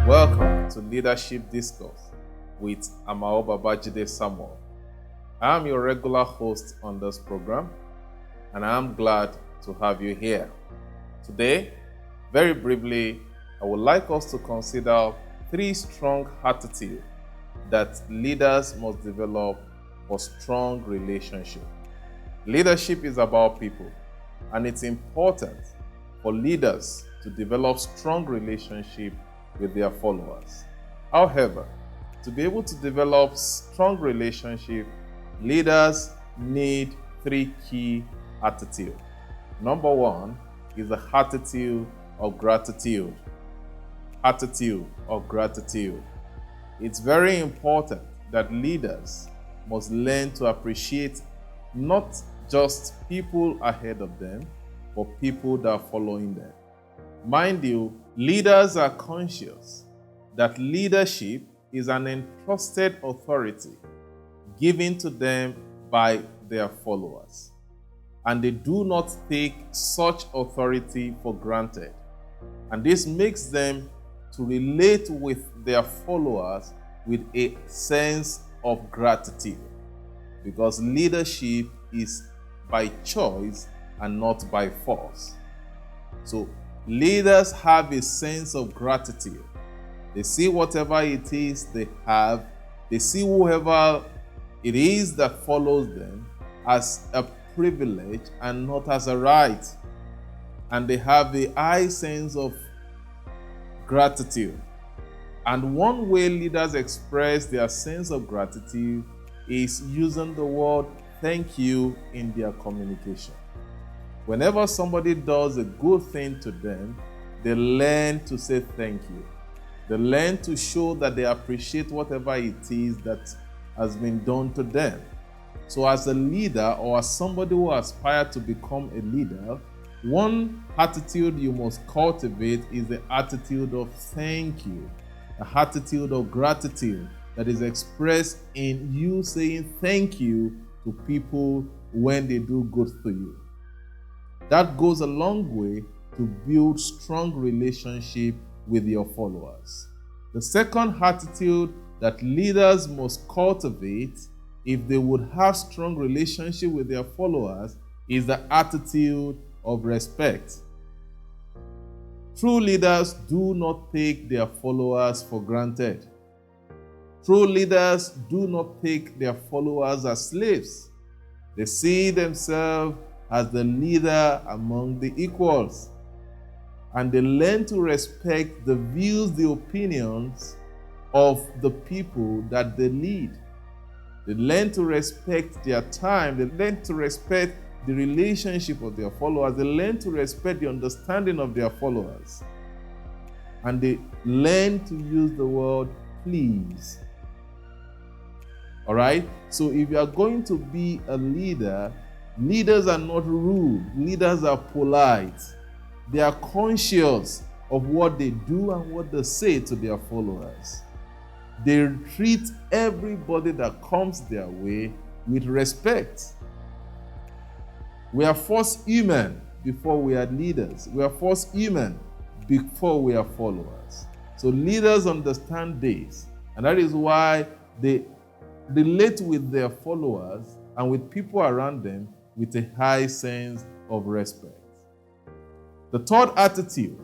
Welcome to Leadership Discourse with Amao Babajide Samuel. I am your regular host on this program, and I am glad to have you here. Today, very briefly, I would like us to consider 3 strong attitudes that leaders must develop for strong relationship. Leadership is about people, and it's important for leaders to develop strong relationship with their followers. However, to be able to develop strong relationship, leaders need 3 key attitudes. Number 1 is the attitude of gratitude. Attitude of gratitude. It's very important that leaders must learn to appreciate not just people ahead of them, but people that are following them. Mind you, leaders are conscious that leadership is an entrusted authority given to them by their followers, and they do not take such authority for granted. And this makes them to relate with their followers with a sense of gratitude, because leadership is by choice and not by force. So leaders have a sense of gratitude. They see whatever it is they have, they see whoever it is that follows them as a privilege and not as a right. And they have a high sense of gratitude. And one way leaders express their sense of gratitude is using the word thank you in their communication. Whenever somebody does a good thing to them, they learn to say thank you. They learn to show that they appreciate whatever it is that has been done to them. So as a leader, or as somebody who aspires to become a leader, one attitude you must cultivate is the attitude of thank you, the attitude of gratitude that is expressed in you saying thank you to people when they do good to you. That goes a long way to build strong relationship with your followers. The second attitude that leaders must cultivate if they would have strong relationship with their followers is the attitude of respect. True leaders do not take their followers for granted. True leaders do not take their followers as slaves. They see themselves as the leader among the equals. And they learn to respect the views, the opinions of the people that they lead. They learn to respect their time. They learn to respect the relationship of their followers. They learn to respect the understanding of their followers. And they learn to use the word please. All right? So if you are going to be a leader, leaders are not rude. Leaders are polite. They are conscious of what they do and what they say to their followers. They treat everybody that comes their way with respect. We are first human before we are leaders. We are first human before we are followers. So leaders understand this, and that is why they relate with their followers and with people around them with a high sense of respect. The third attitude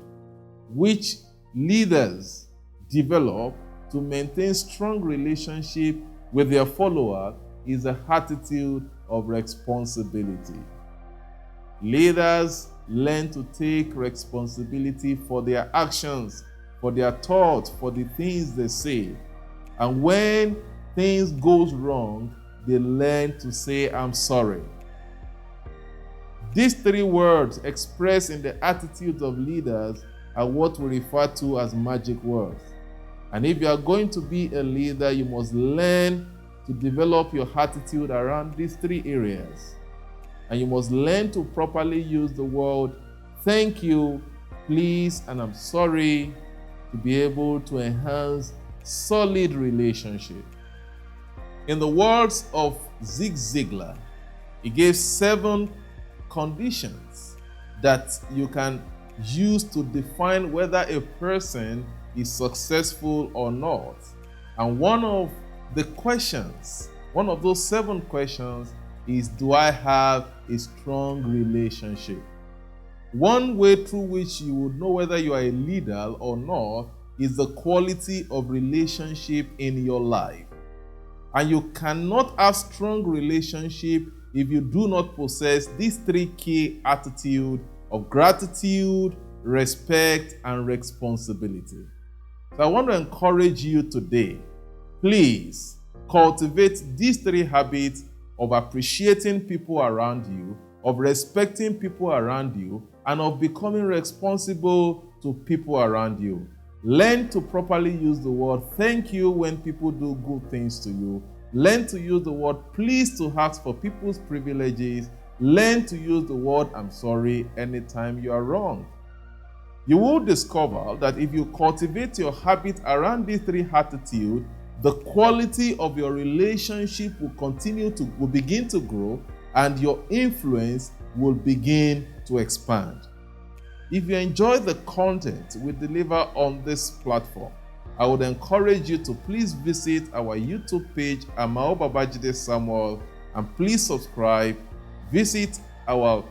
which leaders develop to maintain strong relationship with their followers is the attitude of responsibility. Leaders learn to take responsibility for their actions, for their thoughts, for the things they say. And when things goes wrong, they learn to say, I'm sorry. These 3 words expressed in the attitudes of leaders are what we refer to as magic words. And if you are going to be a leader, you must learn to develop your attitude around these 3 areas. And you must learn to properly use the word thank you, please, and I'm sorry to be able to enhance solid relationship. In the words of Zig Ziglar, he gave 7 conditions that you can use to define whether a person is successful or not. And one of the questions, one of those 7 questions is, do I have a strong relationship? One way through which you would know whether you are a leader or not is the quality of relationship in your life. And you cannot have strong relationship if you do not possess these 3 key attitudes of gratitude, respect, and responsibility. So I want to encourage you today, please cultivate these 3 habits of appreciating people around you, of respecting people around you, and of becoming responsible to people around you. Learn to properly use the word thank you when people do good things to you. Learn to use the word please to ask for people's privileges. Learn to use the word I'm sorry anytime you are wrong. You will discover that if you cultivate your habit around these 3 attitudes, the quality of your relationship will begin to grow, and your influence will begin to expand. If you enjoy the content we deliver on this platform, I would encourage you to please visit our YouTube page, Amao Babajide Samuel, and please subscribe. Visit our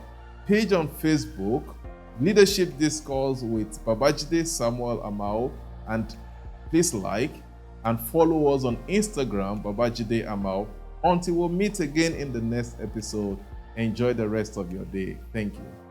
page on Facebook, Leadership Discourse with Babajide Samuel Amao, and please like and follow us on Instagram, Babajide Amao. Until we'll meet again in the next episode, enjoy the rest of your day. Thank you.